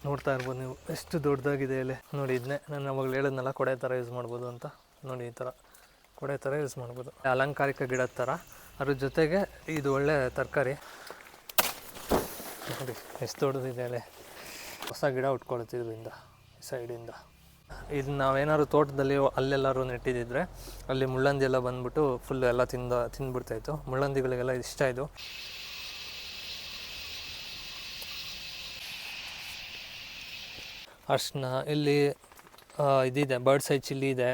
ನೋಡ್ತಾ ಇರ್ಬೋದು ನೀವು ಎಷ್ಟು ದೊಡ್ಡದಾಗಿದೆ ಎಲೆ ನೋಡಿ. ಇದನ್ನೇ ನಾನು ಅವಾಗಲೇ ಹೇಳಿದ್ನಲ್ಲ ಕೊಡೆ ಥರ ಯೂಸ್ ಮಾಡ್ಬೋದು ಅಂತ. ನೋಡಿ ಈ ಥರ ಕೊಡೆ ಥರ ಯೂಸ್ ಮಾಡ್ಬೋದು, ಅಲಂಕಾರಿಕ ಗಿಡದ ಥರ. ಅದ್ರ ಜೊತೆಗೆ ಇದು ಒಳ್ಳೆ ತರಕಾರಿ. ನೋಡಿ ಎಷ್ಟು ದೊಡ್ಡದಿದೆ ಎಲೆ, ಹೊಸ ಗಿಡ ಉಟ್ಕೊಳುತ್ತೆ ಇದರಿಂದ ಸೈಡಿಂದ. ಇದು ನಾವೇನಾದ್ರು ತೋಟದಲ್ಲಿ ಅಲ್ಲೆಲ್ಲರೂ ನೆಟ್ಟಿದ್ದಿದ್ರೆ ಅಲ್ಲಿ ಮುಳ್ಳಂದಿ ಎಲ್ಲ ಬಂದ್ಬಿಟ್ಟು ಫುಲ್ ಎಲ್ಲ ತಿಂದ್ಬಿಡ್ತಾಯಿತ್ತು. ಮುಳ್ಳಂದಿಗಳಿಗೆಲ್ಲ ಇಷ್ಟ ಇದು. ಅರ್ಶಿನ ಇಲ್ಲಿ ಇದಿದೆ, ಬರ್ಡ್ಸ್ ಐ ಚಿಲ್ಲಿ ಇದೆ.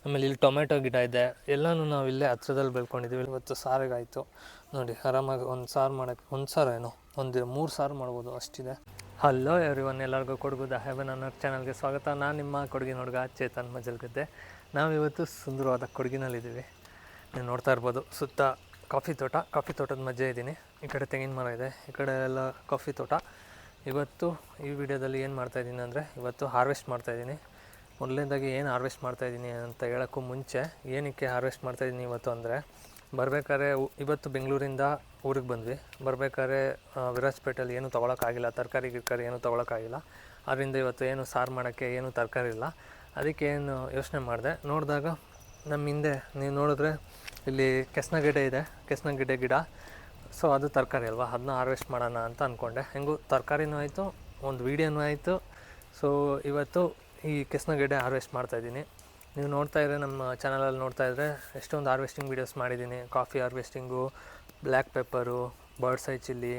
ಆಮೇಲೆ ಇಲ್ಲಿ ಟೊಮೆಟೊ ಗಿಡ ಇದೆ. ಎಲ್ಲನೂ ನಾವು ಇಲ್ಲೇ ಹತ್ರದಲ್ಲಿ ಬೆಳ್ಕೊಂಡಿದ್ದೀವಿ. ಇವತ್ತು ಸಾರಿಗಾಯಿತು ನೋಡಿ, ಆರಾಮಾಗಿ ಒಂದು ಸಾರು ಮಾಡೋಕ್ಕೆ, ಒಂದು ಸಾರು ಏನೋ ಒಂದು 3 ಸಾರು ಮಾಡ್ಬೋದು ಅಷ್ಟಿದೆ. ಹಲೋ ಎವ್ರಿವನ್, ಎಲ್ಲರಿಗೂ ಕೊಡಗು ದ ಹೆವನ್ ಅನ್ನೋ ಚಾನಲ್ಗೆ ಸ್ವಾಗತ. ನಾನು ನಿಮ್ಮ ಕೊಡಗಿನ ಹುಡುಗ ಚೇತನ್ ಮಜಲ್ಗದ್ದೆ. ನಾವಿವತ್ತು ಸುಂದರವಾದ ಕೊಡಗಿನಲ್ಲಿದ್ದೀವಿ. ನೀವು ನೋಡ್ತಾ ಇರ್ಬೋದು ಸುತ್ತ ಕಾಫಿ ತೋಟದ ಮಧ್ಯೆ ಇದ್ದೀನಿ. ಈ ಕಡೆ ತೆಂಗಿನ ಮರ ಇದೆ, ಈ ಕಡೆ ಎಲ್ಲ ಕಾಫಿ ತೋಟ. ಇವತ್ತು ಈ ವಿಡಿಯೋದಲ್ಲಿ ಏನು ಮಾಡ್ತಾಯಿದ್ದೀನಿ ಅಂದರೆ, ಇವತ್ತು ಹಾರ್ವೆಸ್ಟ್ ಮಾಡ್ತಾಯಿದ್ದೀನಿ. ಮೊದಲನೇದಾಗಿ ಏನು ಹಾರ್ವೆಸ್ಟ್ ಮಾಡ್ತಾಯಿದ್ದೀನಿ ಅಂತ ಹೇಳೋಕ್ಕೂ ಮುಂಚೆ, ಏನಕ್ಕೆ ಹಾರ್ವೆಸ್ಟ್ ಮಾಡ್ತಾಯಿದ್ದೀನಿ ಇವತ್ತು ಅಂದರೆ, ಬರಬೇಕಾದ್ರೆ ಇವತ್ತು ಬೆಂಗಳೂರಿಂದ ಊರಿಗೆ ಬಂದ್ವಿ. ಬರಬೇಕಾದ್ರೆ ವಿರಾಜಪೇಟೆಯಲ್ಲಿ ಏನೂ ತೊಗೊಳಕ್ಕಾಗಿಲ್ಲ, ತರಕಾರಿ ಏನೂ ತೊಗೊಳಕ್ಕಾಗಿಲ್ಲ. ಅದರಿಂದ ಇವತ್ತು ಏನು ಸಾರು ಮಾಡೋಕ್ಕೆ ಏನೂ ತರಕಾರಿ ಇಲ್ಲ. ಅದಕ್ಕೆ ಏನು ಯೋಚನೆ ಮಾಡಿದೆ, ನೋಡಿದಾಗ ನಮ್ಮ ಹಿಂದೆ ನೀವು ನೋಡಿದ್ರೆ ಇಲ್ಲಿ ಕೆಸ್ನಗೆಡ್ಡೆ ಇದೆ, ಕೆಸ್ನಗೆಡ್ಡೆ ಗಿಡ. ಸೊ ಅದು ತರಕಾರಿ ಅಲ್ವಾ, ಅದನ್ನ ಹಾರ್ವೆಸ್ಟ್ ಮಾಡೋಣ ಅಂತ ಅಂದ್ಕೊಂಡೆ. ಹೆಂಗೂ ತರಕಾರಿನೂ ಆಯಿತು, ಒಂದು ವೀಡಿಯೋನೂ ಆಯಿತು. ಸೊ ಇವತ್ತು ಈ ಕೆಸ್ನಗೆಡ್ಡೆ ಹಾರ್ವೆಸ್ಟ್ ಮಾಡ್ತಾಯಿದ್ದೀನಿ. ನೀವು ನೋಡ್ತಾ ಇದ್ರೆ ನಮ್ಮ ಚಾನಲಲ್ಲಿ ನೋಡ್ತಾ ಇದ್ದರೆ ಎಷ್ಟೊಂದು ಹಾರ್ವೆಸ್ಟಿಂಗ್ ವೀಡಿಯೋಸ್ ಮಾಡಿದ್ದೀನಿ. Coffee harvesting, black pepper, birds eye chilli,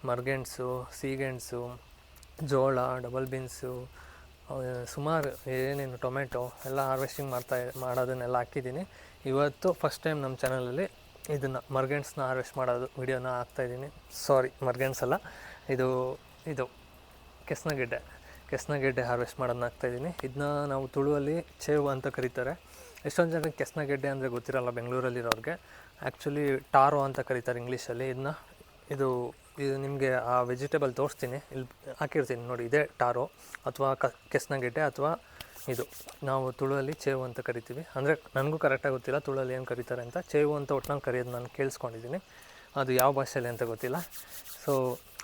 ಮರ್ಗೆಣ್ಸು, ಸೀಗೆಣ್ಸು, ಜೋಳ, ಡಬಲ್ ಬೀನ್ಸು, ಸುಮಾರು ಏನೇನು ಟೊಮೆಟೊ ಎಲ್ಲ ಹಾರ್ವೆಸ್ಟಿಂಗ್ ಮಾಡೋದನ್ನೆಲ್ಲ ಹಾಕಿದ್ದೀನಿ. ಇವತ್ತು ಫಸ್ಟ್ ಟೈಮ್ ನಮ್ಮ ಚಾನಲಲ್ಲಿ ಇದನ್ನು ಮರ್ಗೆಣ್ಸನ್ನ ಹಾರ್ವೆಸ್ಟ್ ಮಾಡೋದು ವೀಡಿಯೋನ ಹಾಕ್ತಾಯಿದ್ದೀನಿ. ಸಾರಿ, ಮರ್ಗೆಣ್ಸಲ್ಲ, ಇದು ಕೆಸ್ನಗೆಡ್ಡೆ ಹಾರ್ವೆಸ್ಟ್ ಮಾಡೋದನ್ನ ಹಾಕ್ತಾಯಿದ್ದೀನಿ. ಇದನ್ನ ನಾವು ತುಳುವಲ್ಲಿ ಚೇವು ಅಂತ ಕರೀತಾರೆ. ಎಷ್ಟೊಂದು ಜನಕ್ಕೆ ಕೆಸ್ನಗೆಡ್ಡೆ ಅಂದರೆ ಗೊತ್ತಿರಲ್ಲ ಬೆಂಗಳೂರಲ್ಲಿರೋರಿಗೆ. ಆ್ಯಕ್ಚುಲಿ ಟಾರೋ ಅಂತ ಕರೀತಾರೆ ಇಂಗ್ಲೀಷಲ್ಲಿ ಇದನ್ನ. ಇದು ನಿಮಗೆ ಆ ವೆಜಿಟೇಬಲ್ ತೋರಿಸ್ತೀನಿ, ಇಲ್ಲಿ ಹಾಕಿರ್ತೀನಿ ನೋಡಿ. ಇದೇ ಟಾರೋ ಅಥವಾ ಕೆಸ್ನಗೆಡ್ಡೆ, ಅಥವಾ ಇದು ನಾವು ತುಳುವಲ್ಲಿ ಚೇವು ಅಂತ ಕರಿತೀವಿ. ಅಂದರೆ ನನಗೂ ಕರೆಕ್ಟಾಗಿ ಗೊತ್ತಿಲ್ಲ ತುಳುವಲ್ಲಿ ಏನು ಕರೀತಾರೆ ಅಂತ. ಚೇವು ಅಂತ ಒಟ್ಟಿನಲ್ಲಿ ಕರೆಯೋದು ನಾನು ಕೇಳಿಸ್ಕೊಂಡಿದ್ದೀನಿ, ಅದು ಯಾವ ಭಾಷೆಯಲ್ಲಿ ಅಂತ ಗೊತ್ತಿಲ್ಲ. ಸೊ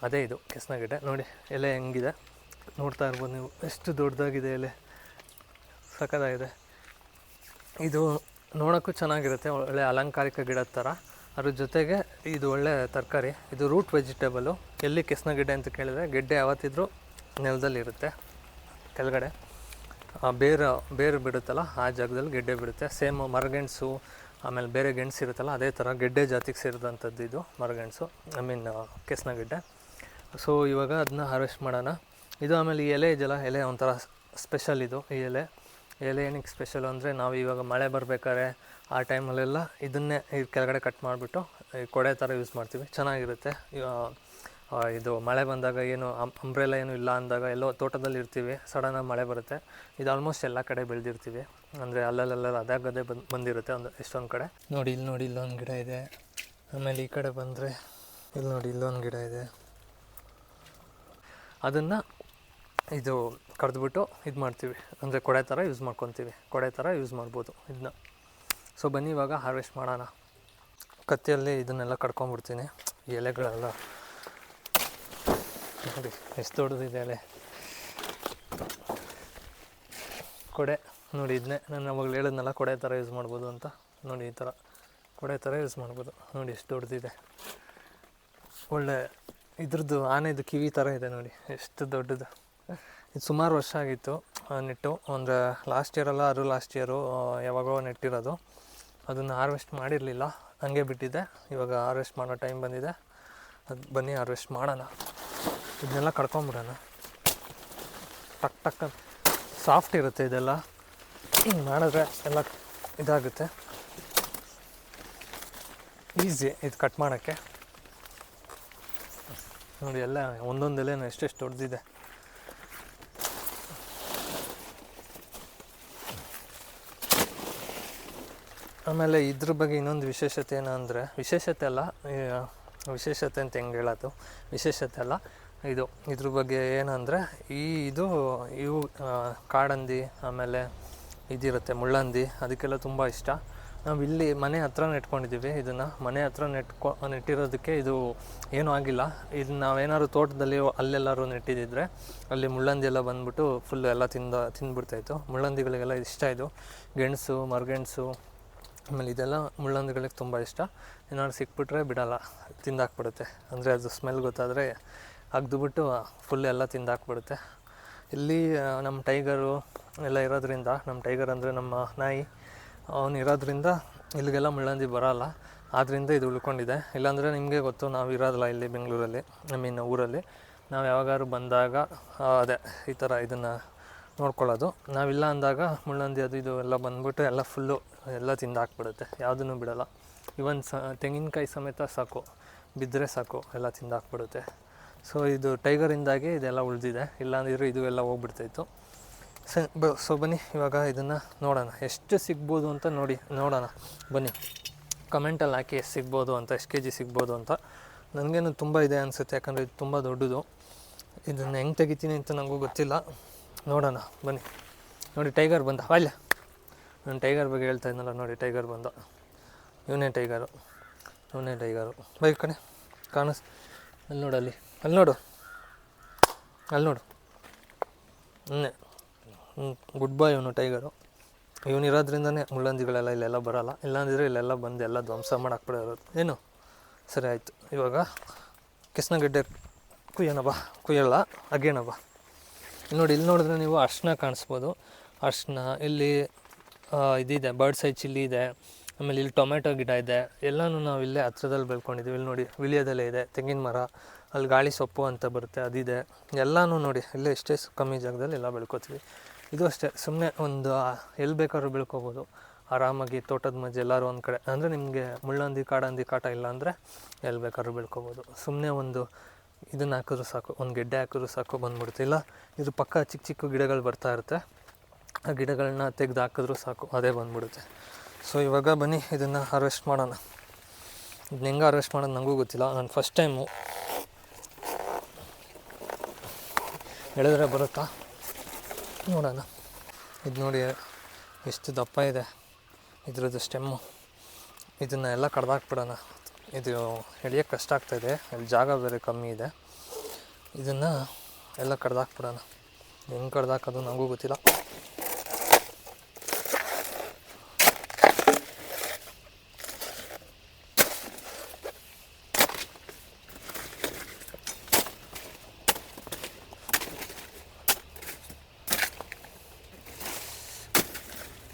ಅದೇ ಇದು ಕೆಸ್ನಗೆಡ್ಡೆ. ನೋಡಿ ಎಲೆ ಹೆಂಗಿದೆ ನೋಡ್ತಾ ಇರ್ಬೋದು ನೀವು, ಎಷ್ಟು ದೊಡ್ಡದಾಗಿದೆ ಎಲೆ, ಸಖತ್ತಾಗಿದೆ. ಇದು ನೋಡೋಕ್ಕೂ ಚೆನ್ನಾಗಿರುತ್ತೆ, ಒಳ್ಳೆ ಅಲಂಕಾರಿಕ ಗಿಡದ ಥರ. ಅದ್ರ ಜೊತೆಗೆ ಇದು ಒಳ್ಳೆ ತರಕಾರಿ, ಇದು ರೂಟ್ ವೆಜಿಟೇಬಲು. ಎಲ್ಲಿ ಕೆಸ್ನಗೆಡ್ಡೆ ಅಂತ ಕೇಳಿದರೆ, ಗೆಡ್ಡೆ ಯಾವತ್ತಿದ್ರೂ ನೆಲದಲ್ಲಿರುತ್ತೆ ಕೆಳಗಡೆ, ಬೇರು ಬಿಡುತ್ತಲ್ಲ ಆ ಜಾಗದಲ್ಲಿ ಗೆಡ್ಡೆ ಬಿಡುತ್ತೆ. ಸೇಮ್ ಮರಗೆಣಸು ಆಮೇಲೆ ಬೇರೆ ಗೆಣಸು ಇರುತ್ತಲ್ಲ ಅದೇ ಥರ ಗೆಡ್ಡೆ ಜಾತಿಗೆ ಸೇರಿದಂಥದ್ದು ಇದು ಮರಗೆಣಸು, ಕೆಸ್ನಗೆಡ್ಡೆ. ಸೊ ಇವಾಗ ಅದನ್ನ ಹಾರ್ವೆಸ್ಟ್ ಮಾಡೋಣ. ಇದು ಆಮೇಲೆ ಈ ಎಲೆ ಇದೆಯಲ್ಲ, ಎಲೆ ಒಂಥರ ಸ್ಪೆಷಲ್ ಇದು. ಈ ಎಲೆ ಏನಕ್ಕೆ ಸ್ಪೆಷಲ್ ಅಂದರೆ, ನಾವು ಇವಾಗ ಮಳೆ ಬರಬೇಕಾದ್ರೆ ಆ ಟೈಮಲ್ಲೆಲ್ಲ ಇದನ್ನೇ ಕೆಳಗಡೆ ಕಟ್ ಮಾಡಿಬಿಟ್ಟು ಕೊಡೆ ಥರ ಯೂಸ್ ಮಾಡ್ತೀವಿ, ಚೆನ್ನಾಗಿರುತ್ತೆ. ಇದು ಮಳೆ ಬಂದಾಗ ಏನು ಅಂಬ್ರೆಲ್ಲ ಏನು ಇಲ್ಲ ಅಂದಾಗ ಎಲ್ಲೋ ತೋಟದಲ್ಲಿ ಇರ್ತೀವಿ, ಸಡನ್ನಾಗಿ ಮಳೆ ಬರುತ್ತೆ. ಇದು ಆಲ್ಮೋಸ್ಟ್ ಎಲ್ಲ ಕಡೆ ಬೆಳೆದಿರ್ತೀವಿ, ಅಂದರೆ ಅಲ್ಲಲ್ಲೆಲ್ಲ ಅದಾಗದೇ ಬಂದಿರುತ್ತೆ ಎಷ್ಟೊಂದು ಕಡೆ. ನೋಡಿ ಇಲ್ಲೊಂದು ಗಿಡ ಇದೆ. ಆಮೇಲೆ ಈ ಕಡೆ ಬಂದರೆ ಇಲ್ಲಿ ನೋಡಿ ಇಲ್ಲೊಂದು ಗಿಡ ಇದೆ. ಅದನ್ನು ಇದು ಕಡ್ದುಬಿಟ್ಟು ಇದು ಮಾಡ್ತೀವಿ, ಅಂದರೆ ಕೊಡೆ ಥರ ಯೂಸ್ ಮಾಡ್ಕೊತೀವಿ, ಕೊಡೆ ಥರ ಯೂಸ್ ಮಾಡ್ಬೋದು ಇದನ್ನ. ಸೊ ಬನ್ನಿ ಇವಾಗ ಹಾರ್ವೆಸ್ಟ್ ಮಾಡೋಣ. ಕತ್ತಿಯಲ್ಲಿ ಇದನ್ನೆಲ್ಲ ಕಡ್ಕೊಂಬಿಡ್ತೀನಿ, ಈ ಎಲೆಗಳೆಲ್ಲ. ನೋಡಿ ಎಷ್ಟು ದೊಡ್ಡದಿದೆ ಎಲೆ, ಕೊಡೆ. ನೋಡಿ ಇದನ್ನೇ ನಾನು ಅವಾಗಲೇ ಹೇಳಿದ್ನಲ್ಲ ಕೊಡೆ ಥರ ಯೂಸ್ ಮಾಡ್ಬೋದು ಅಂತ. ನೋಡಿ ಈ ಥರ ಕೊಡೆ ಥರ ಯೂಸ್ ಮಾಡ್ಬೋದು. ನೋಡಿ ಎಷ್ಟು ದೊಡ್ಡದಿದೆ, ಒಳ್ಳೆ ಇದ್ರದ್ದು ಆನೆದು ಕಿವಿ ಥರ ಇದೆ ನೋಡಿ, ಎಷ್ಟು ದೊಡ್ಡದು. ಇದು ಸುಮಾರು ವರ್ಷ ಆಗಿತ್ತು ನೆಟ್ಟು, ಅಂದರೆ ಲಾಸ್ಟ್ ಇಯರು ಯಾವಾಗೋ ನೆಟ್ಟಿರೋದು. ಅದನ್ನು ಹಾರ್ವೆಸ್ಟ್ ಮಾಡಿರಲಿಲ್ಲ, ಹಂಗೆ ಬಿಟ್ಟಿದ್ದೆ. ಇವಾಗ ಹಾರ್ವೆಸ್ಟ್ ಮಾಡೋ ಟೈಮ್ ಬಂದಿದೆ, ಅದು ಬನ್ನಿ ಹಾರ್ವೆಸ್ಟ್ ಮಾಡೋಣ. ಇದನ್ನೆಲ್ಲ ಕಡ್ಕೊಂಬಿಡೋಣ. ಟಕ್ ಸಾಫ್ಟ್ ಇರುತ್ತೆ ಇದೆಲ್ಲ, ಹಿಂಗೆ ಮಾಡಿದ್ರೆ ಎಲ್ಲ ಇದಾಗುತ್ತೆ, ಈಸಿ ಇದು ಕಟ್ ಮಾಡೋಕ್ಕೆ. ನೋಡಿ ಎಲ್ಲ ಒಂದೊಂದು ಎಲೆನೂ ಎಷ್ಟೆಷ್ಟು ದೊಡ್ಡದಿದೆ. ಆಮೇಲೆ ಇದ್ರ ಬಗ್ಗೆ ಇನ್ನೊಂದು ವಿಶೇಷತೆ ಏನಂದರೆ, ವಿಶೇಷತೆ ಅಂತ ಹೆಂಗೆ ಹೇಳೋದು, ವಿಶೇಷತೆ ಅಲ್ಲ ಇದು. ಇದ್ರ ಬಗ್ಗೆ ಏನಂದರೆ, ಇವು ಕಾಡಂದಿ ಆಮೇಲೆ ಇದಿರುತ್ತೆ ಮುಳ್ಳಂದಿ, ಅದಕ್ಕೆಲ್ಲ ತುಂಬ ಇಷ್ಟ. ನಾವು ಇಲ್ಲಿ ಮನೆ ಹತ್ರ ನೆಟ್ಕೊಂಡಿದ್ದೀವಿ. ಇದನ್ನು ಮನೆ ಹತ್ರ ನೆಟ್ಟಿರೋದಕ್ಕೆ ಇದು ಏನೂ ಆಗಿಲ್ಲ. ಇದು ನಾವೇನಾದ್ರು ತೋಟದಲ್ಲಿ ಅಲ್ಲೆಲ್ಲರೂ ನೆಟ್ಟಿದ್ದಿದ್ರೆ ಅಲ್ಲಿ ಮುಳ್ಳಂದಿ ಎಲ್ಲ ಬಂದ್ಬಿಟ್ಟು ಫುಲ್ಲು ಎಲ್ಲ ತಿಂದ್ಬಿಡ್ತಾಯಿತ್ತು. ಮುಳ್ಳಂದಿಗಳಿಗೆಲ್ಲ ಇಷ್ಟ ಇದು. ಗೆಣಸು, ಮರಗೆಣಸು, ಆಮೇಲೆ ಇದೆಲ್ಲ ಮುಳ್ಳಂದಿಗಳಿಗೆ ತುಂಬ ಇಷ್ಟ. ಏನಾದ್ರು ಸಿಕ್ಬಿಟ್ರೆ ಬಿಡೋಲ್ಲ, ತಿಂದಾಕ್ಬಿಡುತ್ತೆ. ಅಂದರೆ ಅದು ಸ್ಮೆಲ್ ಗೊತ್ತಾದರೆ ಅಗ್ದುಬಿಟ್ಟು ಫುಲ್ ಎಲ್ಲ ತಿಂದಾಕ್ಬಿಡುತ್ತೆ. ಇಲ್ಲಿ ನಮ್ಮ ಟೈಗರು ಎಲ್ಲ ಇರೋದ್ರಿಂದ, ನಮ್ಮ ಟೈಗರ್ ಅಂದರೆ ನಮ್ಮ ನಾಯಿ, ಅವನು ಇರೋದ್ರಿಂದ ಇಲ್ಲಿಗೆಲ್ಲ ಮುಳ್ಳಂದಿ ಬರೋಲ್ಲ. ಆದ್ದರಿಂದ ಇದು ಉಳ್ಕೊಂಡಿದೆ. ಇಲ್ಲಾಂದರೆ ನಿಮಗೆ ಗೊತ್ತು, ನಾವು ಇರೋದಿಲ್ಲ ಇಲ್ಲಿ ಬೆಂಗಳೂರಲ್ಲಿ, ಊರಲ್ಲಿ. ನಾವು ಯಾವಾಗಾದ್ರು ಬಂದಾಗ ಅದೇ ಈ ಥರ ಇದನ್ನು ನೋಡ್ಕೊಳ್ಳೋದು. ನಾವಿಲ್ಲ ಅಂದಾಗ ಮುಳ್ಳಂದಿ ಅದು ಇದು ಎಲ್ಲ ಬಂದ್ಬಿಟ್ಟು ಎಲ್ಲ ಫುಲ್ಲು ಎಲ್ಲ ತಿಂದಾಕ್ಬಿಡುತ್ತೆ, ಯಾವುದನ್ನು ಬಿಡೋಲ್ಲ. ಇವನ್ ತೆಂಗಿನಕಾಯಿ ಸಮೇತ ಸಾಕು, ಬಿದ್ದರೆ ಸಾಕು ಎಲ್ಲ ತಿಂದಾಕ್ಬಿಡುತ್ತೆ. ಸೊ ಇದು ಟೈಗರಿಂದಾಗಿ ಇದೆಲ್ಲ ಉಳಿದಿದೆ, ಇಲ್ಲಾಂದಿದ್ರೆ ಇದು ಎಲ್ಲ ಹೋಗ್ಬಿಡ್ತಾಯಿತ್ತು. ಸೊ ಬನ್ನಿ ಇವಾಗ ಇದನ್ನು ನೋಡೋಣ, ಎಷ್ಟು ಸಿಗ್ಬೋದು ಅಂತ ನೋಡೋಣ ಬನ್ನಿ. ಕಮೆಂಟಲ್ಲಿ ಹಾಕಿ ಎಷ್ಟು ಸಿಗ್ಬೋದು ಅಂತ, ಎಷ್ಟು kg ಸಿಗ್ಬೋದು ಅಂತ. ನನಗೇನು ತುಂಬ ಇದೆ ಅನಿಸುತ್ತೆ, ಯಾಕಂದರೆ ಇದು ತುಂಬ ದೊಡ್ಡದು. ಇದನ್ನು ಹೆಂಗೆ ತೆಗಿತೀನಿ ಅಂತ ನನಗೂ ಗೊತ್ತಿಲ್ಲ, ನೋಡೋಣ ಬನ್ನಿ. ನೋಡಿ ಟೈಗರ್ ಬಂದ, ಅಲ್ಲ ನಾನು ಟೈಗರ್ ಬಗ್ಗೆ ಹೇಳ್ತಾ ಇದ್ನಲ್ಲ, ನೋಡಿ ಟೈಗರ್ ಬಂದ. ಇವನೇ ಟೈಗರು ಬೈ ಕಣೆ, ಅಲ್ಲಿ ನೋಡು, ಅಲ್ಲಿ ನೋಡು ಗುಡ್ ಬಾಯ್ ಇವನು ಟೈಗರು. ಇವನಿರೋದ್ರಿಂದನೇ ಮುಳ್ಳಂದಿಗಳೆಲ್ಲ ಇಲ್ಲೆಲ್ಲ ಬರೋಲ್ಲ, ಇಲ್ಲಾಂದಿದ್ರೆ ಇಲ್ಲೆಲ್ಲ ಬಂದು ಎಲ್ಲ ಧ್ವಂಸ ಮಾಡಾಕ್ಬಿಡೋರು. ಏನು ಸರಿ ಆಯಿತು. ಇವಾಗ ಕೆಸ್ನಗಡ್ಡೆ ಕುಯ್ಯಲ್ಲ ಅಗೇಣಬ್ಬ. ಇಲ್ಲಿ ನೋಡಿದ್ರೆ ನೀವು ಅರ್ಶಿನ ಕಾಣಿಸ್ಬೋದು. ಅರ್ಶಿನ ಇಲ್ಲಿ ಇದಿದೆ, ಬರ್ಡ್ಸ್ ಐ ಚಿಲ್ಲಿ ಇದೆ, ಆಮೇಲೆ ಇಲ್ಲಿ ಟೊಮೆಟೊ ಗಿಡ ಇದೆ. ಎಲ್ಲನೂ ನಾವು ಇಲ್ಲೇ ಹತ್ರದಲ್ಲಿ ಬೆಳ್ಕೊಂಡಿದ್ದೀವಿ. ಇಲ್ಲಿ ನೋಡಿ ವಿಳ್ಯದೆಲೆ ಇದೆ, ತೆಂಗಿನ ಮರ, ಅಲ್ಲಿ ಗಾಳಿ ಸೊಪ್ಪು ಅಂತ ಬರುತ್ತೆ ಅದಿದೆ. ಎಲ್ಲನೂ ನೋಡಿ ಇಲ್ಲೇ ಇಷ್ಟೇ ಕಮ್ಮಿ ಜಾಗದಲ್ಲಿ ಎಲ್ಲ ಬೆಳ್ಕೊತೀವಿ. ಇದು ಅಷ್ಟೇ, ಸುಮ್ಮನೆ ಒಂದು ಎಲ್ಲಿ ಬೇಕಾದ್ರೂ ಬೆಳ್ಕೊಬೋದು ಆರಾಮಾಗಿ. ತೋಟದ ಮಧ್ಯೆ ಎಲ್ಲರೂ ಒಂದು ಕಡೆ, ಅಂದರೆ ನಿಮಗೆ ಮುಳ್ಳಂದಿ ಕಾಡಂದಿ ಕಾಟ ಇಲ್ಲ ಅಂದರೆ ಎಲ್ಲಿ ಬೇಕಾದ್ರೂ ಬೆಳ್ಕೊಬೋದು. ಸುಮ್ಮನೆ ಒಂದು ಇದನ್ನು ಹಾಕಿದ್ರು ಸಾಕು, ಒಂದು ಗೆಡ್ಡೆ ಹಾಕಿದ್ರು ಸಾಕು ಬಂದ್ಬಿಡುತ್ತೆ. ಇಲ್ಲ ಇದ್ರ ಪಕ್ಕ ಚಿಕ್ಕ ಚಿಕ್ಕ ಗಿಡಗಳು ಬರ್ತಾ ಇರುತ್ತೆ, ಆ ಗಿಡಗಳನ್ನ ತೆಗೆದು ಹಾಕಿದ್ರು ಸಾಕು, ಅದೇ ಬಂದ್ಬಿಡುತ್ತೆ. ಸೊ ಇವಾಗ ಬನ್ನಿ ಇದನ್ನು ಹಾರ್ವೆಸ್ಟ್ ಮಾಡೋಣ. ಇದನ್ನ ಹೆಂಗೆ ಹಾರ್ವೆಸ್ಟ್ ಮಾಡೋದು ನನಗೂ ಗೊತ್ತಿಲ್ಲ, ನಾನು ಫಸ್ಟ್ ಟೈಮು. ಹೇಳಿದ್ರೆ ಬರುತ್ತಾ ನೋಡೋಣ. ಇದು ನೋಡಿ ಎಷ್ಟು ದಪ್ಪ ಇದೆ ಇದ್ರದ್ದು ಸ್ಟೆಮ್ಮು. ಇದನ್ನು ಎಲ್ಲ ಕಡ್ದಾಕ್ಬಿಡೋಣ. ಇದು ಎಳಿಯೋಕ್ಕೆ ಕಷ್ಟ ಆಗ್ತಾಯಿದೆ, ಇಲ್ಲಿ ಜಾಗ ಬೇರೆ ಕಮ್ಮಿ ಇದೆ. ಇದನ್ನು ಎಲ್ಲ ಕಡ್ದಾಕ್ಬಿಡೋಣ. ಹೆಂಗೆ ಕಡ್ದಾಕೋದು ನನಗೂ ಗೊತ್ತಿಲ್ಲ.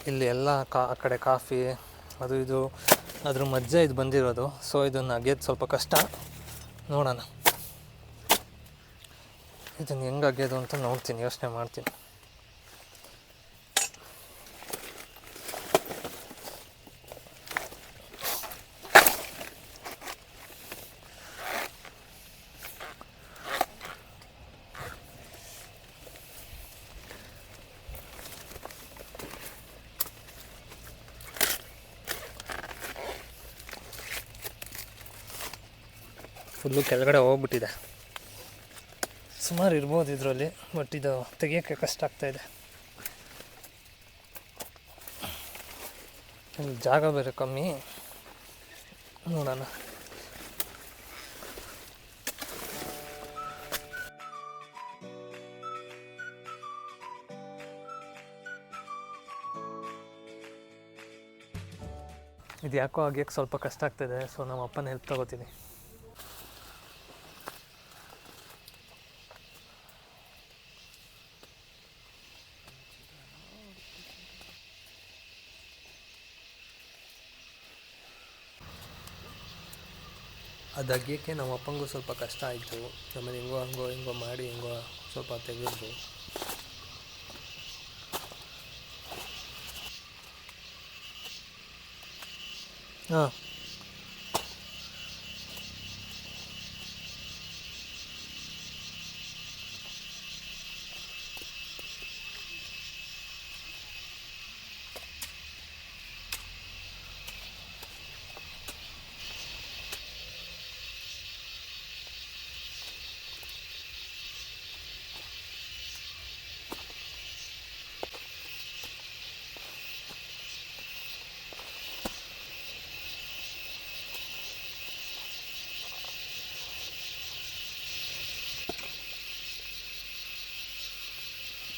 ಇಲ್ಲಿ ಎಲ್ಲ ಆ ಕಡೆ ಕಾಫಿ ಅದು ಇದು ಅದ್ರ ಮಧ್ಯೆ ಇದು ಬಂದಿರೋದು. ಸೊ ಇದನ್ನು ಅಗೆಯೋದು ಸ್ವಲ್ಪ ಕಷ್ಟ, ನೋಡೋಣ ಇದನ್ನು ಹೆಂಗೆ ಅಗೆಯೋದು ಅಂತ ನೋಡ್ತೀನಿ, ಯೋಚನೆ ಮಾಡ್ತೀನಿ. ಫುಲ್ಲು ಕೆಳಗಡೆ ಹೋಗ್ಬಿಟ್ಟಿದೆ. ಸುಮಾರು ಇರ್ಬೋದು ಇದರಲ್ಲಿ, ಬಟ್ ಇದು ತೆಗಿಯೋಕ್ಕೆ ಕಷ್ಟ ಆಗ್ತಾಯಿದೆ. ಇಲ್ಲಿ ಜಾಗ ಬೇರೆ ಕಮ್ಮಿ, ನೋಡೋಣ. ಇದು ಯಾಕೋ ಅಗಿಯೋಕ್ಕೆ ಸ್ವಲ್ಪ ಕಷ್ಟ ಆಗ್ತಾಯಿದೆ. ಸೊ ನಮ್ಮ ಅಪ್ಪನ ಹೆಲ್ಪ್ ತೊಗೋತೀನಿ. ಅದು ಅಗಿಯೋಕ್ಕೆ ನಮ್ಮ ಅಪ್ಪಂಗೂ ಸ್ವಲ್ಪ ಕಷ್ಟ ಆಯಿತು. ಆಮೇಲೆ ಹಿಂಗೋ ಮಾಡಿ ಸ್ವಲ್ಪ ತೆಗೆದ್ರು. ಹಾಂ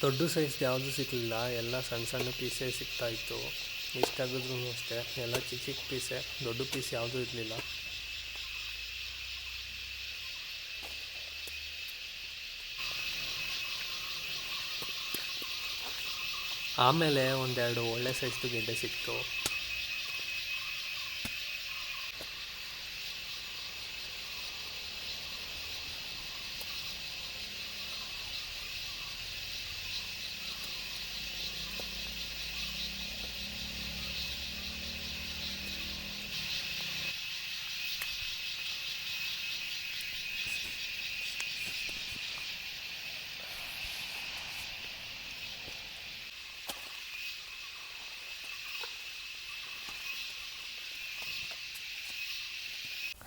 ದೊಡ್ಡ ಸೈಜ್ ಯಾವುದೂ ಸಿಗಲಿಲ್ಲ, ಎಲ್ಲ ಸಣ್ಣ ಸಣ್ಣ ಪೀಸೇ ಸಿಗ್ತಾಯಿತ್ತು. ಎಷ್ಟಾಗಿದ್ರೂ ಅಷ್ಟೇ ಎಲ್ಲ ಚಿಕ್ಕ ಚಿಕ್ಕ ಪೀಸೇ, ದೊಡ್ಡ ಪೀಸ್ ಯಾವುದೂ ಇರಲಿಲ್ಲ. ಆಮೇಲೆ ಒಂದೆರಡು ಒಳ್ಳೆ ಸೈಜ್ದು ಗೆಡ್ಡೆ ಸಿಕ್ತು.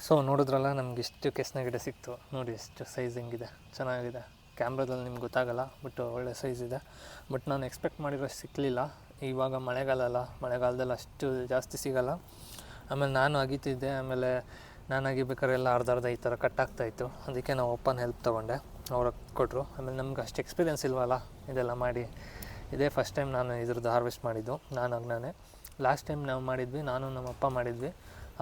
ಸೊ ನೋಡಿದ್ರಲ್ಲ, ನಮ್ಗೆ ಇಷ್ಟು ಕೆಸ್ನ ಗಿಡ ಸಿಕ್ತು. ನೋಡಿ ಎಷ್ಟು ಸೈಜ್ ಹೆಂಗಿದೆ, ಚೆನ್ನಾಗಿದೆ. ಕ್ಯಾಮ್ರಾದಲ್ಲಿ ನಿಮ್ಗೆ ಗೊತ್ತಾಗಲ್ಲ, ಬಟ್ ಒಳ್ಳೆ ಸೈಜ್ ಇದೆ. ಬಟ್ ನಾನು ಎಕ್ಸ್ಪೆಕ್ಟ್ ಮಾಡಿರೋಷ್ಟು ಸಿಕ್ಕಲಿಲ್ಲ. ಇವಾಗ ಮಳೆಗಾಲ ಅಲ್ಲ, ಮಳೆಗಾಲದಲ್ಲಿ ಅಷ್ಟು ಜಾಸ್ತಿ ಸಿಗೋಲ್ಲ. ಆಮೇಲೆ ನಾನು ಅಗಿತಿದ್ದೆ, ಆಮೇಲೆ ನಾನು ಅಗಿಬೇಕಾದ್ರೆ ಎಲ್ಲ ಅರ್ಧ ಈ ಥರ ಕಟ್ಟಾಗ್ತಾಯಿತ್ತು. ಅದಕ್ಕೆ ನಾವು ಓಪನ್ ಹೆಲ್ಪ್ ತೊಗೊಂಡೆ, ಅವ್ರಿಗೆ ಕೊಟ್ಟರು. ಆಮೇಲೆ ನಮ್ಗೆ ಅಷ್ಟು ಎಕ್ಸ್ಪೀರಿಯೆನ್ಸ್ ಇಲ್ವಲ್ಲ ಇದೆಲ್ಲ ಮಾಡಿ. ಇದೇ ಫಸ್ಟ್ ಟೈಮ್ ನಾನು ಇದ್ರದ್ದು ಹಾರ್ವೆಸ್ಟ್ ಮಾಡಿದ್ದು, ನಾನೇ. ಲಾಸ್ಟ್ ಟೈಮ್ ನಾವು ಮಾಡಿದ್ವಿ, ನಾನು ನಮ್ಮ ಅಪ್ಪ ಮಾಡಿದ್ವಿ.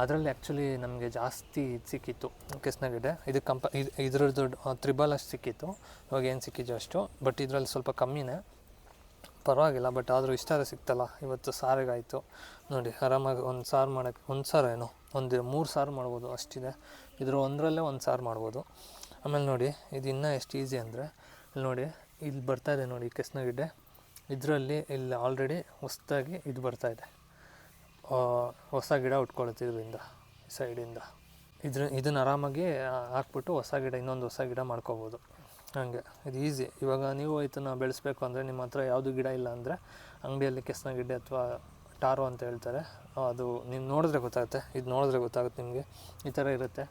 ಅದರಲ್ಲಿ ಆ್ಯಕ್ಚುಲಿ ನಮಗೆ ಜಾಸ್ತಿ ಇದು ಸಿಕ್ಕಿತ್ತು ಕೆಸ್ನ ಗಿಡ. ಇದು ಇದ್ರದ್ದು ತ್ರಿಬಲ್ ಅಷ್ಟು ಸಿಕ್ಕಿತ್ತು. ಇವಾಗ ಏನು ಸಿಕ್ಕಿದ್ದು ಅಷ್ಟು, ಬಟ್ ಇದರಲ್ಲಿ ಸ್ವಲ್ಪ ಕಮ್ಮಿನೇ, ಪರವಾಗಿಲ್ಲ. ಬಟ್ ಆದರೂ ಇಷ್ಟಾರ ಸಿಕ್ತಲ್ಲ, ಇವತ್ತು ಸಾರಿಗಾಯಿತು. ನೋಡಿ ಆರಾಮಾಗಿ ಒಂದು ಸಾರು ಮಾಡೋಕ್ಕೆ, ಒಂದು ಸಾರು ಏನು ಒಂದು 3 ಸಾರು ಮಾಡ್ಬೋದು, ಅಷ್ಟಿದೆ. ಇದ್ರ ಒಂದರಲ್ಲೇ ಒಂದು ಸಾರು ಮಾಡ್ಬೋದು. ಆಮೇಲೆ ನೋಡಿ ಇದು ಇನ್ನೂ ಎಷ್ಟು ಈಸಿ ಅಂದರೆ, ಇಲ್ಲಿ ನೋಡಿ, ಇಲ್ಲಿ ಬರ್ತಾಯಿದೆ ನೋಡಿ ಕೆಸ್ನ ಗಿಡ್ಡೆ. ಇದರಲ್ಲಿ ಇಲ್ಲಿ ಆಲ್ರೆಡಿ ಹೊಸದಾಗಿ ಇದು ಬರ್ತಾಯಿದೆ, ಹೊಸ ಗಿಡ ಉಟ್ಕೊಳ್ಳುತ್ತೆ ಇದರಿಂದ, ಸೈಡಿಂದ. ಇದನ್ನು ಆರಾಮಾಗಿ ಹಾಕ್ಬಿಟ್ಟು ಇನ್ನೊಂದು ಹೊಸ ಗಿಡ ಮಾಡ್ಕೋಬೋದು. ಹಾಗೆ ಇದು ಈಸಿ. ಇವಾಗ ನೀವು ಇದನ್ನು ಬೆಳೆಸ್ಬೇಕು ಅಂದರೆ, ನಿಮ್ಮ ಹತ್ರ ಯಾವುದು ಗಿಡ ಇಲ್ಲ ಅಂದರೆ, ಅಂಗಡಿಯಲ್ಲಿ ಕೆಸ್ನ ಗಿಡ್ಡೆ ಅಥವಾ ಟಾರೋ ಅಂತ ಹೇಳ್ತಾರೆ, ಅದು ನೀವು ನೋಡಿದ್ರೆ ಗೊತ್ತಾಗುತ್ತೆ. ಇದು ನೋಡಿದ್ರೆ ಗೊತ್ತಾಗುತ್ತೆ ನಿಮಗೆ, ಈ ಥರ ಇರುತ್ತೆ.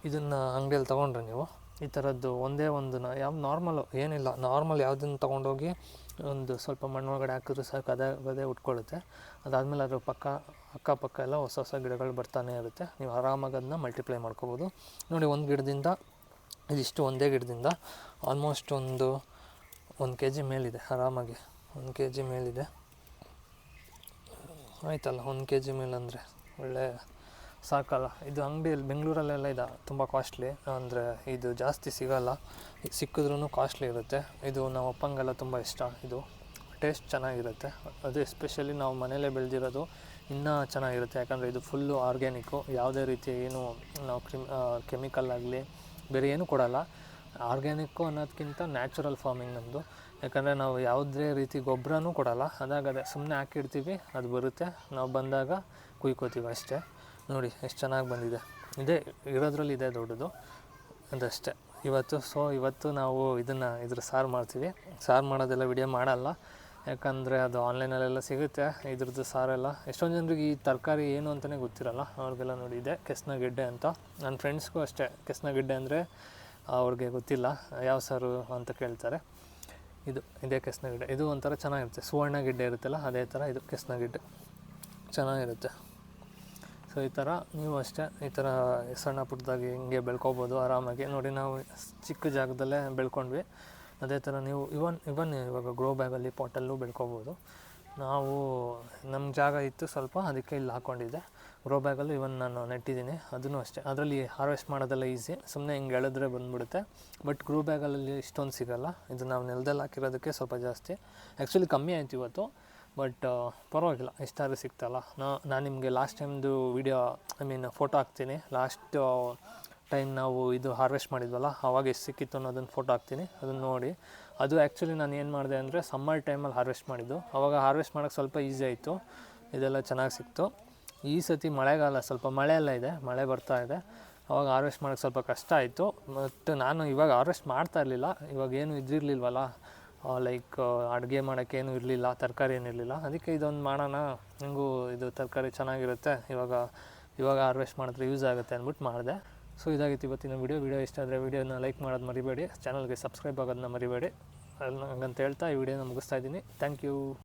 ಇದನ್ನು ಅಂಗಡಿಯಲ್ಲಿ ತೊಗೊಂಡ್ರೆ ನೀವು ಈ ಥರದ್ದು ಒಂದೇ ಒಂದನ್ನು, ಯಾವ ನಾರ್ಮಲು ಏನಿಲ್ಲ, ನಾರ್ಮಲ್ ಯಾವುದನ್ನು ತೊಗೊಂಡೋಗಿ ಒಂದು ಸ್ವಲ್ಪ ಮಣ್ಣೊಳಗಡೆ ಹಾಕಿದ್ರೆ ಸಾಕು, ಅದೇ ಉಟ್ಕೊಳ್ಳುತ್ತೆ. ಅದಾದಮೇಲೆ ಅದ್ರ ಅಕ್ಕಪಕ್ಕ ಎಲ್ಲ ಹೊಸ ಗಿಡಗಳು ಬರ್ತಾನೆ ಇರುತ್ತೆ. ನೀವು ಆರಾಮಾಗಿ ಅದನ್ನ ಮಲ್ಟಿಪ್ಲೈ ಮಾಡ್ಕೋಬೋದು. ನೋಡಿ, ಒಂದು ಗಿಡದಿಂದ ಇದಿಷ್ಟು, ಒಂದೇ ಗಿಡದಿಂದ ಆಲ್ಮೋಸ್ಟ್ ಒಂದು kg ಮೇಲಿದೆ. ಆರಾಮಾಗಿ 1 kg ಮೇಲಿದೆ, ಆಯ್ತಲ್ಲ. 1 kg ಮೇಲಂದರೆ ಒಳ್ಳೆ ಸಾಕಲ್ಲ. ಇದು ಅಂಗಡಿಯಲ್ಲಿ ಬೆಂಗಳೂರಲ್ಲೆಲ್ಲ ಇದೆ, ತುಂಬ ಕಾಸ್ಟ್ಲಿ, ಅಂದರೆ ಇದು ಜಾಸ್ತಿ ಸಿಗೋಲ್ಲ. ಸಿಕ್ಕಿದ್ರೂ ಕಾಸ್ಟ್ಲಿ ಇರುತ್ತೆ. ಇದು ನಮ್ಮ ಅಪ್ಪಂಗೆಲ್ಲ ತುಂಬ ಇಷ್ಟ. ಇದು ಟೇಸ್ಟ್ ಚೆನ್ನಾಗಿರುತ್ತೆ. ಅದು ಎಸ್ಪೆಷಲಿ ನಾವು ಮನೆಯಲ್ಲೇ ಬೆಳೆದಿರೋದು ಇನ್ನೂ ಚೆನ್ನಾಗಿರುತ್ತೆ. ಯಾಕಂದರೆ ಇದು ಫುಲ್ಲು ಆರ್ಗ್ಯಾನಿಕ್ಕು, ಯಾವುದೇ ರೀತಿ ಏನು ನಾವು ಕೆಮಿಕಲ್ ಆಗಲಿ ಬೇರೆ ಏನೂ ಕೊಡೋಲ್ಲ. ಆರ್ಗ್ಯಾನಿಕ್ಕು ಅನ್ನೋದಕ್ಕಿಂತ ನ್ಯಾಚುರಲ್ ಫಾರ್ಮಿಂಗ್ ನಮ್ಮದು. ಯಾಕಂದರೆ ನಾವು ಯಾವುದೇ ರೀತಿ ಗೊಬ್ಬರನೂ ಕೊಡೋಲ್ಲ. ಅದಾಗದೆ ಸುಮ್ಮನೆ ಹಾಕಿಡ್ತೀವಿ, ಅದು ಬರುತ್ತೆ, ನಾವು ಬಂದಾಗ ಕುಯ್ಕೋತೀವಿ ಅಷ್ಟೇ. ನೋಡಿ ಎಷ್ಟು ಚೆನ್ನಾಗಿ ಬಂದಿದೆ. ಇರೋದ್ರಲ್ಲಿ ಇದೆ ದೊಡ್ಡದು, ಅದಷ್ಟೇ. ಇವತ್ತು ನಾವು ಇದ್ರ ಸಾರು ಮಾಡ್ತೀವಿ. ಸಾರು ಮಾಡೋದೆಲ್ಲ ವಿಡಿಯೋ ಮಾಡಲ್ಲ, ಯಾಕಂದರೆ ಅದು ಆನ್ಲೈನಲ್ಲೆಲ್ಲ ಸಿಗುತ್ತೆ ಇದ್ರದ್ದು ಸಾರೆಲ್ಲ. ಎಷ್ಟೊಂದು ಜನರಿಗೆ ಈ ತರಕಾರಿ ಏನು ಅಂತಲೇ ಗೊತ್ತಿರಲ್ಲ, ಅವ್ರಿಗೆಲ್ಲ ನೋಡಿ ಇದೆ ಕೆಸ್ನ ಗಿಡ್ಡೆ ಅಂತ. ನನ್ನ ಫ್ರೆಂಡ್ಸ್ಗೂ ಅಷ್ಟೇ, ಕೆಸ್ನ ಗಿಡ್ಡೆ ಅಂದರೆ ಅವ್ರಿಗೆ ಗೊತ್ತಿಲ್ಲ, ಯಾವ ಸಾರು ಅಂತ ಕೇಳ್ತಾರೆ. ಇದೇ ಕೆಸ್ನ ಗಿಡ್ಡೆ. ಇದು ಒಂಥರ ಚೆನ್ನಾಗಿರುತ್ತೆ, ಸುವರ್ಣ ಗಿಡ್ಡೆ ಇರುತ್ತಲ್ಲ, ಅದೇ ಥರ ಇದು ಕೆಸ್ನ ಗಿಡ್ಡೆ, ಚೆನ್ನಾಗಿರುತ್ತೆ. ಸೊ ಈ ಥರ ನೀವು ಅಷ್ಟೇ, ಈ ಥರ ಸಣ್ಣ ಪುಟ್ಟದಾಗಿ ಹಿಂಗೆ ಬೆಳ್ಕೊಬೋದು ಆರಾಮಾಗಿ. ನೋಡಿ, ನಾವು ಚಿಕ್ಕ ಜಾಗದಲ್ಲೇ ಬೆಳ್ಕೊಂಡ್ವಿ. ಅದೇ ಥರ ನೀವು ಇವಾಗ ಗ್ರೋ ಬ್ಯಾಗಲ್ಲಿ, ಪಾಟಲ್ಲೂ ಬೆಳ್ಕೊಬೋದು. ನಮ್ಮ ಜಾಗ ಇತ್ತು ಸ್ವಲ್ಪ, ಅದಕ್ಕೆ ಇಲ್ಲಿ ಹಾಕ್ಕೊಂಡಿದ್ದೆ. ಗ್ರೋ ಬ್ಯಾಗಲ್ಲೂ ನಾನು ನೆಟ್ಟಿದ್ದೀನಿ, ಅದನ್ನು ಅಷ್ಟೇ. ಅದರಲ್ಲಿ ಹಾರ್ವೆಸ್ಟ್ ಮಾಡೋದೆಲ್ಲ ಈಸಿ, ಸುಮ್ಮನೆ ಹಿಂಗೆ ಎಳೆದ್ರೆ ಬಂದುಬಿಡುತ್ತೆ. ಬಟ್ ಗ್ರೋ ಬ್ಯಾಗಲ್ಲಿ ಇಷ್ಟೊಂದು ಸಿಗೋಲ್ಲ. ಇದು ನಾವು ನೆಲದಲ್ಲಿ ಹಾಕಿರೋದಕ್ಕೆ ಸ್ವಲ್ಪ ಜಾಸ್ತಿ, ಆ್ಯಕ್ಚುಲಿ ಕಮ್ಮಿ ಆಯಿತು ಇವತ್ತು. ಬಟ್ ಪರವಾಗಿಲ್ಲ, ಎಷ್ಟಾದ್ರೂ ಸಿಗ್ತಲ್ಲ. ನಾನು ನಿಮಗೆ ಲಾಸ್ಟ್ ಟೈಮ್ದು ವೀಡಿಯೋ, ಫೋಟೋ ಹಾಕ್ತೀನಿ. ಲಾಸ್ಟ್ ಟೈಮ್ ನಾವು ಇದು ಹಾರ್ವೆಸ್ಟ್ ಮಾಡಿದ್ವಲ್ಲ, ಆವಾಗ ಎಷ್ಟು ಸಿಕ್ಕಿತ್ತು ಅನ್ನೋದನ್ನು ಫೋಟೋ ಹಾಕ್ತೀನಿ, ಅದನ್ನು ನೋಡಿ. ಅದು ಆ್ಯಕ್ಚುಲಿ ನಾನು ಏನು ಮಾಡಿದೆ ಅಂದರೆ, ಸಮ್ಮರ್ ಟೈಮಲ್ಲಿ ಹಾರ್ವೆಸ್ಟ್ ಮಾಡಿದ್ದು. ಆವಾಗ ಹಾರ್ವೆಸ್ಟ್ ಮಾಡೋಕ್ಕೆ ಸ್ವಲ್ಪ ಈಸಿ ಆಯಿತು, ಇದೆಲ್ಲ ಚೆನ್ನಾಗಿ ಸಿಕ್ತು. ಈ ಸತಿ ಮಳೆಗಾಲ, ಸ್ವಲ್ಪ ಮಳೆ ಎಲ್ಲ ಇದೆ, ಮಳೆ ಬರ್ತಾ ಇದೆ. ಆವಾಗ ಹಾರ್ವೆಸ್ಟ್ ಮಾಡೋಕ್ಕೆ ಸ್ವಲ್ಪ ಕಷ್ಟ ಆಯಿತು. ಬಟ್ ನಾನು ಇವಾಗ ಹಾರ್ವೆಸ್ಟ್ ಮಾಡ್ತಾ ಇರಲಿಲ್ಲ, ಇವಾಗ ಏನು ಇದಿರಲಿಲ್ವಲ್ಲ, ಲೈಕ್ ಅಡುಗೆ ಮಾಡೋಕ್ಕೇನು ಇರಲಿಲ್ಲ, ತರಕಾರಿ ಏನಿರಲಿಲ್ಲ. ಅದಕ್ಕೆ ಇದೊಂದು ಮಾಡೋಣ, ನನಗೂ ಇದು ತರಕಾರಿ ಚೆನ್ನಾಗಿರುತ್ತೆ, ಇವಾಗ ಹಾರ್ವೆಸ್ಟ್ ಮಾಡಿದ್ರೆ ಯೂಸ್ ಆಗುತ್ತೆ ಅಂದ್ಬಿಟ್ಟು ಮಾಡಿದೆ. ಸೊ ಇದಾಗಿತ್ತು ಇವತ್ತಿನ ವಿಡಿಯೋ ಇಷ್ಟ ಆದರೆ ವಿಡಿಯೋನ ಲೈಕ್ ಮಾಡೋದು ಮರಿಬೇಡಿ, ಚಾನಲ್ಗೆ ಸಬ್ಸ್ಕ್ರೈಬ್ ಆಗೋದನ್ನ ಮರಿಬೇಡಿ. ಹಾಗಂತ ಹೇಳ್ತಾ ಈ ವಿಡಿಯೋನ ಮುಗಿಸ್ತಾ ಇದ್ದೀನಿ. Thank you.